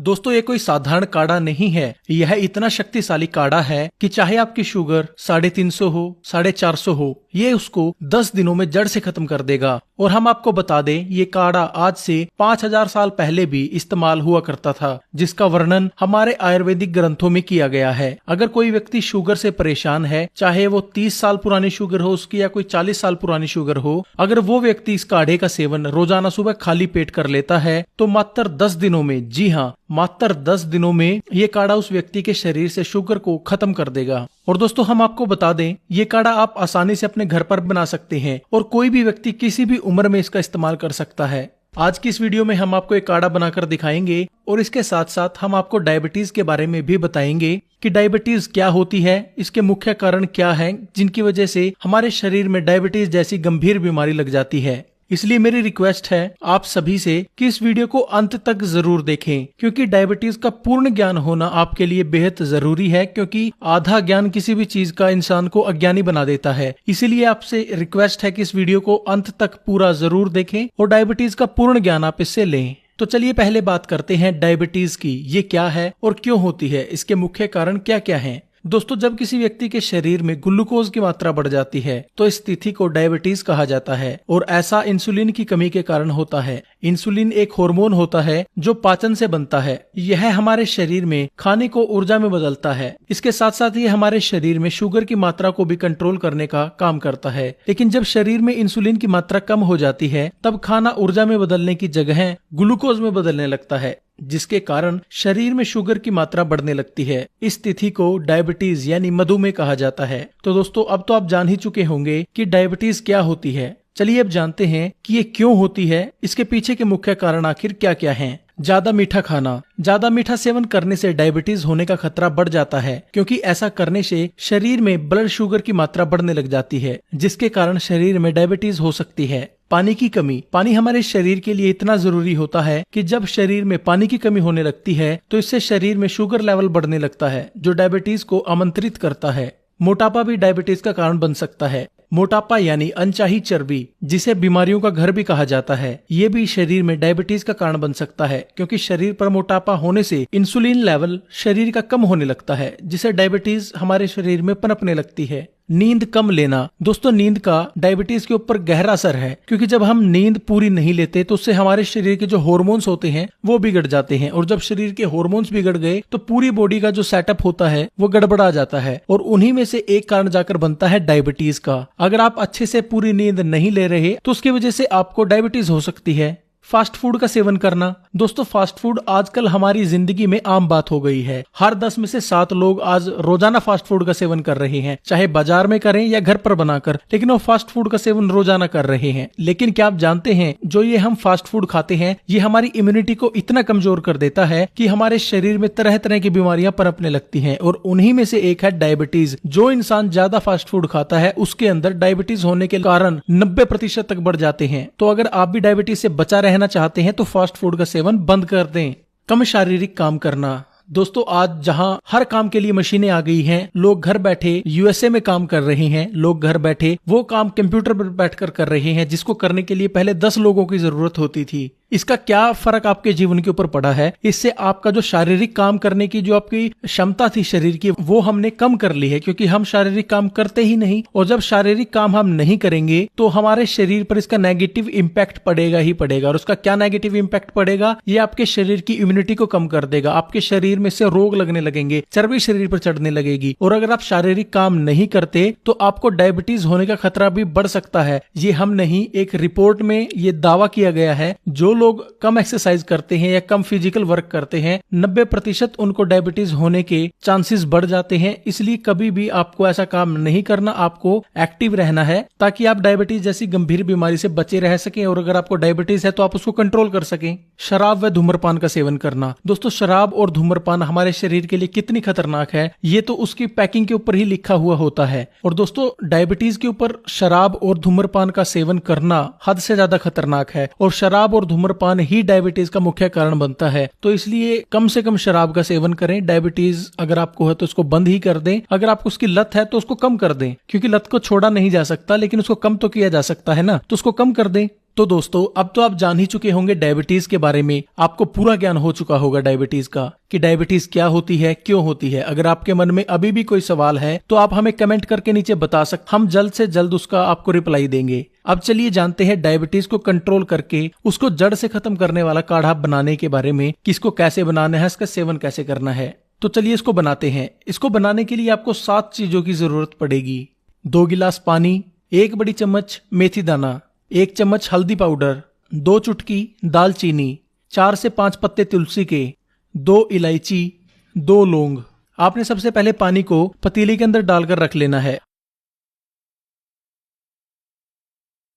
दोस्तों ये कोई साधारण काढ़ा नहीं है, यह इतना शक्तिशाली काढ़ा है कि चाहे आपकी शुगर 350 हो 450 हो, ये उसको 10 दिनों में जड़ से खत्म कर देगा। और हम आपको बता दें ये काढ़ा आज से 5000 साल पहले भी इस्तेमाल हुआ करता था, जिसका वर्णन हमारे आयुर्वेदिक ग्रंथों में किया गया है। अगर कोई व्यक्ति शुगर से परेशान है, चाहे वो 30 साल पुरानी शुगर हो उसकी या कोई 40 साल पुरानी शुगर हो, अगर वो व्यक्ति इस काढ़े का सेवन रोजाना सुबह खाली पेट कर लेता है तो मात्र 10 दिनों में, जी हाँ मात्र 10 दिनों में ये काढ़ा उस व्यक्ति के शरीर से शुगर को खत्म कर देगा। और दोस्तों हम आपको बता दें ये काढ़ा आप आसानी से अपने घर पर बना सकते हैं और कोई भी व्यक्ति किसी भी उम्र में इसका इस्तेमाल कर सकता है। आज की इस वीडियो में हम आपको एक काढ़ा बनाकर दिखाएंगे और इसके साथ साथ हम आपको डायबिटीज के बारे में भी बताएंगे कि डायबिटीज क्या होती है, इसके मुख्य कारण क्या हैं जिनकी वजह से हमारे शरीर में डायबिटीज जैसी गंभीर बीमारी लग जाती है। इसलिए मेरी रिक्वेस्ट है आप सभी से कि इस वीडियो को अंत तक जरूर देखें, क्योंकि डायबिटीज का पूर्ण ज्ञान होना आपके लिए बेहद जरूरी है, क्योंकि आधा ज्ञान किसी भी चीज का इंसान को अज्ञानी बना देता है। इसीलिए आपसे रिक्वेस्ट है कि इस वीडियो को अंत तक पूरा जरूर देखें और डायबिटीज का पूर्ण ज्ञान आप इससे लें। तो चलिए पहले बात करते हैं डायबिटीज की। ये क्या है और क्यों होती है, इसके मुख्य कारण क्या क्या हैं। दोस्तों जब किसी व्यक्ति के शरीर में ग्लूकोज की मात्रा बढ़ जाती है तो इस स्थिति को डायबिटीज कहा जाता है और ऐसा इंसुलिन की कमी के कारण होता है। इंसुलिन एक हार्मोन होता है जो पाचन से बनता है। यह हमारे शरीर में खाने को ऊर्जा में बदलता है। इसके साथ साथ ये हमारे शरीर में शुगर की मात्रा को भी कंट्रोल करने का काम करता है। लेकिन जब शरीर में इंसुलिन की मात्रा कम हो जाती है तब खाना ऊर्जा में बदलने की जगह ग्लूकोज में बदलने लगता है, जिसके कारण शरीर में शुगर की मात्रा बढ़ने लगती है। इस स्थिति को डायबिटीज यानी मधुमेह कहा जाता है। तो दोस्तों अब तो आप जान ही चुके होंगे कि डायबिटीज क्या होती है। चलिए अब जानते हैं कि ये क्यों होती है, इसके पीछे के मुख्य कारण आखिर क्या क्या हैं। ज्यादा मीठा खाना। ज्यादा मीठा सेवन करने से डायबिटीज होने का खतरा बढ़ जाता है, क्योंकि ऐसा करने से शरीर में ब्लड शुगर की मात्रा बढ़ने लग जाती है, जिसके कारण शरीर में डायबिटीज हो सकती है। पानी की कमी। पानी हमारे शरीर के लिए इतना जरूरी होता है कि जब शरीर में पानी की कमी होने लगती है तो इससे शरीर में शुगर लेवल बढ़ने लगता है, जो डायबिटीज को आमंत्रित करता है। मोटापा भी डायबिटीज का कारण बन सकता है। मोटापा यानी अनचाही चर्बी, जिसे बीमारियों का घर भी कहा जाता है, ये भी शरीर में डायबिटीज का कारण बन सकता है, क्योंकि शरीर पर मोटापा होने से इंसुलिन लेवल शरीर का कम होने लगता है, जिसे डायबिटीज हमारे शरीर में पनपने लगती है। नींद कम लेना। दोस्तों नींद का डायबिटीज के ऊपर गहरा असर है, क्योंकि जब हम नींद पूरी नहीं लेते तो उससे हमारे शरीर के जो हार्मोन्स होते हैं वो बिगड़ जाते हैं, और जब शरीर के हार्मोन्स बिगड़ गए तो पूरी बॉडी का जो सेटअप होता है वो गड़बड़ा जाता है, और उन्हीं में से एक कारण जाकर बनता है डायबिटीज का। अगर आप अच्छे से पूरी नींद नहीं ले रहे तो उसकी वजह से आपको डायबिटीज हो सकती है। फास्ट फूड का सेवन करना। दोस्तों फास्ट फूड आजकल हमारी जिंदगी में आम बात हो गई है। हर 10 में से 7 लोग आज रोजाना फास्ट फूड का सेवन कर रहे हैं, चाहे बाजार में करें या घर पर बनाकर, लेकिन वो फास्ट फूड का सेवन रोजाना कर रहे हैं। लेकिन क्या आप जानते हैं जो ये हम फास्ट फूड खाते हैं ये हमारी इम्यूनिटी को इतना कमजोर कर देता है कि हमारे शरीर में तरह तरह की बीमारियां पनपने लगती हैं, और उन्हीं में से एक है डायबिटीज। जो इंसान ज्यादा फास्ट फूड खाता है उसके अंदर डायबिटीज होने के कारण 90% तक बढ़ जाते हैं। तो अगर आप भी डायबिटीज से बचा रहना चाहते हैं तो फास्ट फूड का सेवन बंद कर दें। कम शारीरिक काम करना। दोस्तों आज जहां हर काम के लिए मशीनें आ गई हैं, लोग घर बैठे यूएसए में काम कर रहे हैं, लोग घर बैठे वो काम कंप्यूटर पर बैठकर कर रहे हैं जिसको करने के लिए पहले 10 लोगों की जरूरत होती थी। इसका क्या फर्क आपके जीवन के ऊपर पड़ा है? इससे आपका जो शारीरिक काम करने की जो आपकी क्षमता थी शरीर की वो हमने कम कर ली है, क्योंकि हम शारीरिक काम करते ही नहीं, और जब शारीरिक काम हम नहीं करेंगे तो हमारे शरीर पर इसका नेगेटिव इम्पैक्ट पड़ेगा ही पड़ेगा। और उसका क्या नेगेटिव इम्पैक्ट पड़ेगा? ये आपके शरीर की इम्यूनिटी को कम कर देगा, आपके शरीर में से रोग लगने लगेंगे, चर्बी शरीर पर चढ़ने लगेगी, और अगर आप शारीरिक काम नहीं करते तो आपको डायबिटीज होने का खतरा भी बढ़ सकता है। ये हम नहीं, एक रिपोर्ट में ये दावा किया गया है जो लोग कम एक्सरसाइज करते हैं या कम फिजिकल वर्क करते हैं 90% उनको डायबिटीज होने के चांसेस बढ़ जाते हैं। इसलिए कभी भी आपको ऐसा काम नहीं करना, आपको एक्टिव रहना है ताकि आप डायबिटीज जैसी गंभीर बीमारी से बचे रह सकें, और अगर आपको डायबिटीज है तो आप उसको कंट्रोल कर सकें। शराब व धूम्रपान का सेवन करना। दोस्तों शराब और धूम्रपान हमारे शरीर के लिए कितनी खतरनाक है ये तो उसकी पैकिंग के ऊपर ही लिखा हुआ होता है, और दोस्तों डायबिटीज के ऊपर शराब और धूम्रपान का सेवन करना हद से ज्यादा खतरनाक है, और शराब और धूम्रपान ही डायबिटीज का मुख्य कारण बनता है। तो इसलिए कम से कम शराब का सेवन करें। डायबिटीज अगर आपको है तो उसको बंद ही कर दें। अगर आपको उसकी लत है तो उसको कम कर दें, क्योंकि लत को छोड़ा नहीं जा सकता लेकिन उसको कम तो किया जा सकता है ना, तो उसको कम कर दें। तो दोस्तों अब तो आप जान ही चुके होंगे डायबिटीज के बारे में। आपको पूरा ज्ञान हो चुका होगा डायबिटीज का कि डायबिटीज क्या होती है, क्यों होती है। अगर आपके मन में अभी भी कोई सवाल है तो आप हमें कमेंट करके नीचे बता सकते, हम जल्द से जल्द उसका आपको रिप्लाई देंगे। अब चलिए जानते हैं डायबिटीज को कंट्रोल करके उसको जड़ से खत्म करने वाला काढ़ा बनाने के बारे में, किसको कैसे बनाना है, इसका सेवन कैसे करना है। तो चलिए इसको बनाते हैं। इसको बनाने के लिए आपको 7 चीजों की जरूरत पड़ेगी। 2 गिलास पानी, 1 बड़ी चम्मच मेथी दाना, 1 चम्मच हल्दी पाउडर, 2 चुटकी दालचीनी, 4 से 5 पत्ते तुलसी के, 2 इलायची, 2 लौंग। आपने सबसे पहले पानी को पतीले के अंदर डालकर रख लेना है।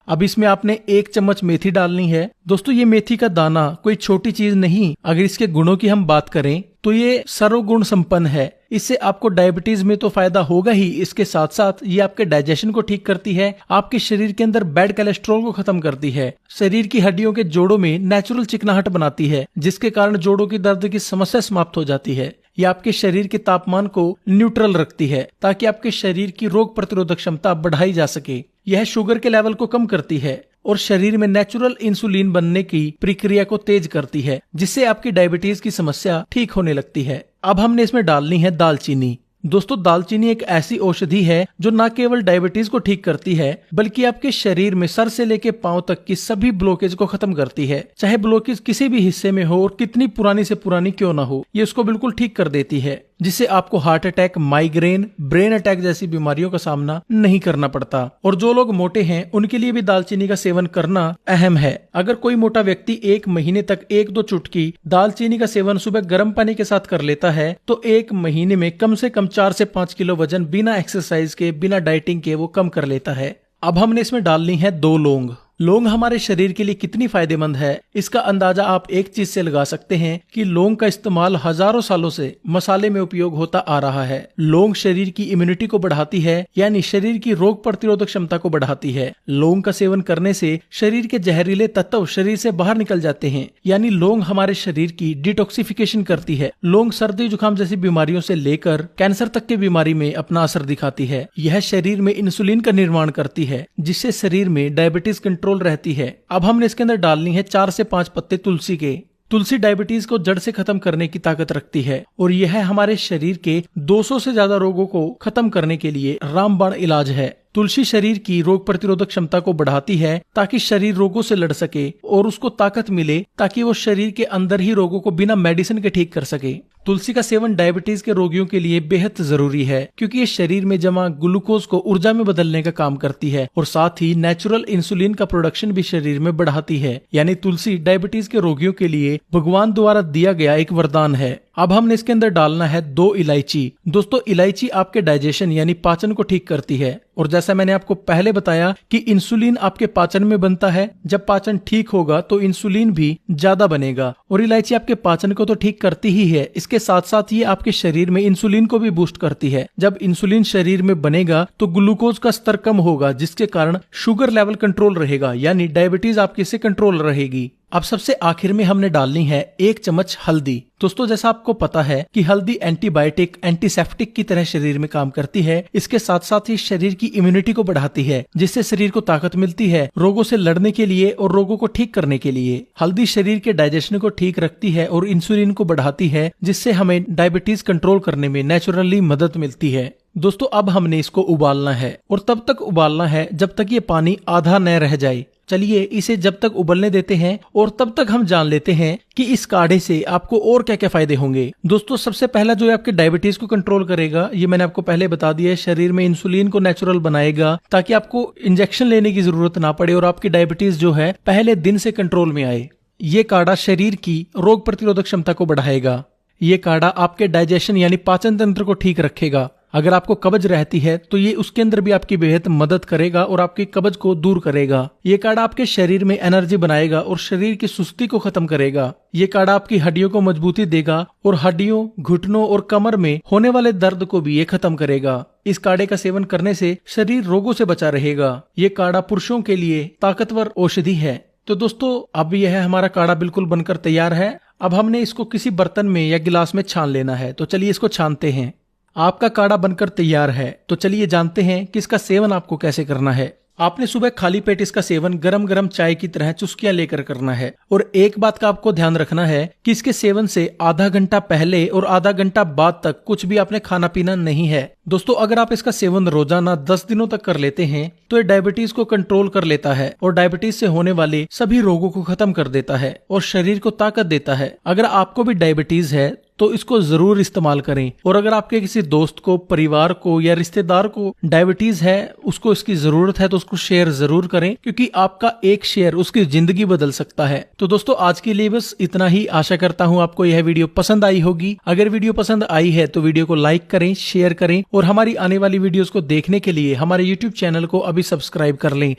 अब इसमें आपने 1 चम्मच मेथी डालनी है। दोस्तों ये मेथी का दाना कोई छोटी चीज नहीं। अगर इसके गुणों की हम बात करें तो ये सर्वगुण संपन्न है। इससे आपको डायबिटीज में तो फायदा होगा ही, इसके साथ साथ ये आपके डाइजेशन को ठीक करती है, आपके शरीर के अंदर बैड कोलेस्ट्रॉल को खत्म करती है, शरीर की हड्डियों के जोड़ों में नेचुरल चिकनाहट बनाती है, जिसके कारण जोड़ों की दर्द की समस्या समाप्त हो जाती है। ये आपके शरीर के तापमान को न्यूट्रल रखती है ताकि आपके शरीर की रोग प्रतिरोधक क्षमता बढ़ाई जा सके। यह शुगर के लेवल को कम करती है और शरीर में नेचुरल इंसुलिन बनने की प्रक्रिया को तेज करती है, जिससे आपकी डायबिटीज की समस्या ठीक होने लगती है। अब हमने इसमें डालनी है दालचीनी। दोस्तों दालचीनी एक ऐसी औषधि है जो न केवल डायबिटीज को ठीक करती है बल्कि आपके शरीर में सर से लेकर पांव तक की सभी ब्लॉकेज को खत्म करती है। चाहे ब्लॉकेज किसी भी हिस्से में हो और कितनी पुरानी से पुरानी क्यों ना हो, ये उसको बिल्कुल ठीक कर देती है, जिससे आपको heart attack, migraine, brain attack जैसी बीमारियों का सामना नहीं करना पड़ता। और जो लोग मोटे हैं उनके लिए भी दालचीनी का सेवन करना अहम है। अगर कोई मोटा व्यक्ति 1 महीने तक 1-2 चुटकी दालचीनी का सेवन सुबह गर्म पानी के साथ कर लेता है तो 1 महीने में कम से कम 4 से 5 किलो वजन बिना एक्सरसाइज के, बिना डाइटिंग के वो कम कर लेता है। अब हमने इसमें डालनी है 2 लौंग। लौंग हमारे शरीर के लिए कितनी फायदेमंद है, इसका अंदाजा आप एक चीज से लगा सकते हैं कि लौंग का इस्तेमाल हजारों सालों से मसाले में उपयोग होता आ रहा है। लौंग शरीर की इम्यूनिटी को बढ़ाती है, यानी शरीर की रोग प्रतिरोधक क्षमता को बढ़ाती है। लौंग का सेवन करने से शरीर के जहरीले तत्व शरीर से बाहर निकल जाते हैं, यानी लौंग हमारे शरीर की डिटॉक्सिफिकेशन करती है। लौंग सर्दी जुकाम जैसी बीमारियों से लेकर कैंसर तक की बीमारी में अपना असर दिखाती है। यह शरीर में इंसुलिन का निर्माण करती है, जिससे शरीर में डायबिटीज कंट्रोल रहती है। अब हमने इसके अंदर डालनी है 4 से 5 पत्ते तुलसी के। तुलसी डायबिटीज को जड़ से खत्म करने की ताकत रखती है और यह हमारे शरीर के 200 से ज्यादा रोगों को खत्म करने के लिए रामबाण इलाज है। तुलसी शरीर की रोग प्रतिरोधक क्षमता को बढ़ाती है ताकि शरीर रोगों से लड़ सके और उसको ताकत मिले ताकि वो शरीर के अंदर ही रोगों को बिना मेडिसिन के ठीक कर सके। तुलसी का सेवन डायबिटीज के रोगियों के लिए बेहद जरूरी है क्योंकि ये शरीर में जमा ग्लूकोज को ऊर्जा में बदलने का काम करती है और साथ ही नेचुरल इंसुलिन का प्रोडक्शन भी शरीर में बढ़ाती है। यानी तुलसी डायबिटीज के रोगियों के लिए भगवान द्वारा दिया गया एक वरदान है। अब हमने इसके अंदर डालना है 2 इलायची। दोस्तों इलायची आपके डाइजेशन यानी पाचन को ठीक करती है और जैसा मैंने आपको पहले बताया कि इंसुलिन आपके पाचन में बनता है। जब पाचन ठीक होगा तो इंसुलिन भी ज्यादा बनेगा और इलायची आपके पाचन को तो ठीक करती ही है, इसके साथ साथ ये आपके शरीर में इंसुलिन को भी बूस्ट करती है। जब इंसुलिन शरीर में बनेगा तो ग्लूकोज का स्तर कम होगा, जिसके कारण शुगर लेवल कंट्रोल रहेगा, यानी डायबिटीज आपकी से कंट्रोल रहेगी। अब सबसे आखिर में हमने डालनी है 1 चम्मच हल्दी। दोस्तों जैसा आपको पता है कि हल्दी एंटीबायोटिक, एंटीसेप्टिक की तरह शरीर में काम करती है। इसके साथ साथ ही शरीर की इम्यूनिटी को बढ़ाती है, जिससे शरीर को ताकत मिलती है रोगों से लड़ने के लिए और रोगों को ठीक करने के लिए। हल्दी शरीर के डाइजेशन को ठीक रखती है और इंसुलिन को बढ़ाती है, जिससे हमें डायबिटीज कंट्रोल करने में नेचुरली मदद मिलती है। दोस्तों अब हमने इसको उबालना है और तब तक उबालना है जब तक ये पानी आधा न रह जाए। चलिए इसे जब तक उबलने देते हैं और तब तक हम जान लेते हैं कि इस काढ़े से आपको और क्या क्या फायदे होंगे। दोस्तों सबसे पहला जो है आपके डायबिटीज को कंट्रोल करेगा, ये मैंने आपको पहले बता दिया है। शरीर में इंसुलिन को नेचुरल बनाएगा ताकि आपको इंजेक्शन लेने की जरूरत ना पड़े और आपकी डायबिटीज जो है पहले दिन से कंट्रोल में आए। ये काढ़ा शरीर की रोग प्रतिरोधक क्षमता को बढ़ाएगा। ये काढ़ा आपके डाइजेशन यानी पाचन तंत्र को ठीक रखेगा। अगर आपको कब्ज रहती है तो ये उसके अंदर भी आपकी बेहद मदद करेगा और आपकी कब्ज को दूर करेगा। ये काढ़ा आपके शरीर में एनर्जी बनाएगा और शरीर की सुस्ती को खत्म करेगा। ये काढ़ा आपकी हड्डियों को मजबूती देगा और हड्डियों, घुटनों और कमर में होने वाले दर्द को भी ये खत्म करेगा। इस काढ़े का सेवन करने से शरीर रोगों से बचा रहेगा। ये काढ़ा पुरुषों के लिए ताकतवर औषधि है। तो दोस्तों अब यह हमारा काढ़ा बिल्कुल बनकर तैयार है। अब हमने इसको किसी बर्तन में या गिलास में छान लेना है। तो चलिए इसको छानते हैं। आपका काढ़ा बनकर तैयार है। तो चलिए जानते हैं कि इसका सेवन आपको कैसे करना है। आपने सुबह खाली पेट इसका सेवन गरम गरम चाय की तरह चुस्कियां लेकर करना है। और एक बात का आपको ध्यान रखना है कि इसके सेवन से आधा घंटा पहले और आधा घंटा बाद तक कुछ भी आपने खाना पीना नहीं है। दोस्तों, अगर आप इसका सेवन रोजाना 10 दिनों तक कर लेते हैं तो ये डायबिटीज को कंट्रोल कर लेता है और डायबिटीज से होने वाले सभी रोगों को खत्म कर देता है और शरीर को ताकत देता है। अगर आपको भी डायबिटीज है तो इसको जरूर इस्तेमाल करें। और अगर आपके किसी दोस्त को, परिवार को या रिश्तेदार को डायबिटीज है, उसको इसकी जरूरत है, तो उसको शेयर जरूर करें, क्योंकि आपका एक शेयर उसकी जिंदगी बदल सकता है। तो दोस्तों, आज के लिए बस इतना ही। आशा करता हूं आपको यह वीडियो पसंद आई होगी। अगर वीडियो पसंद आई है तो वीडियो को लाइक करें, शेयर करें और हमारी आने वाली वीडियोस को देखने के लिए हमारे YouTube चैनल को अभी सब्सक्राइब कर लें।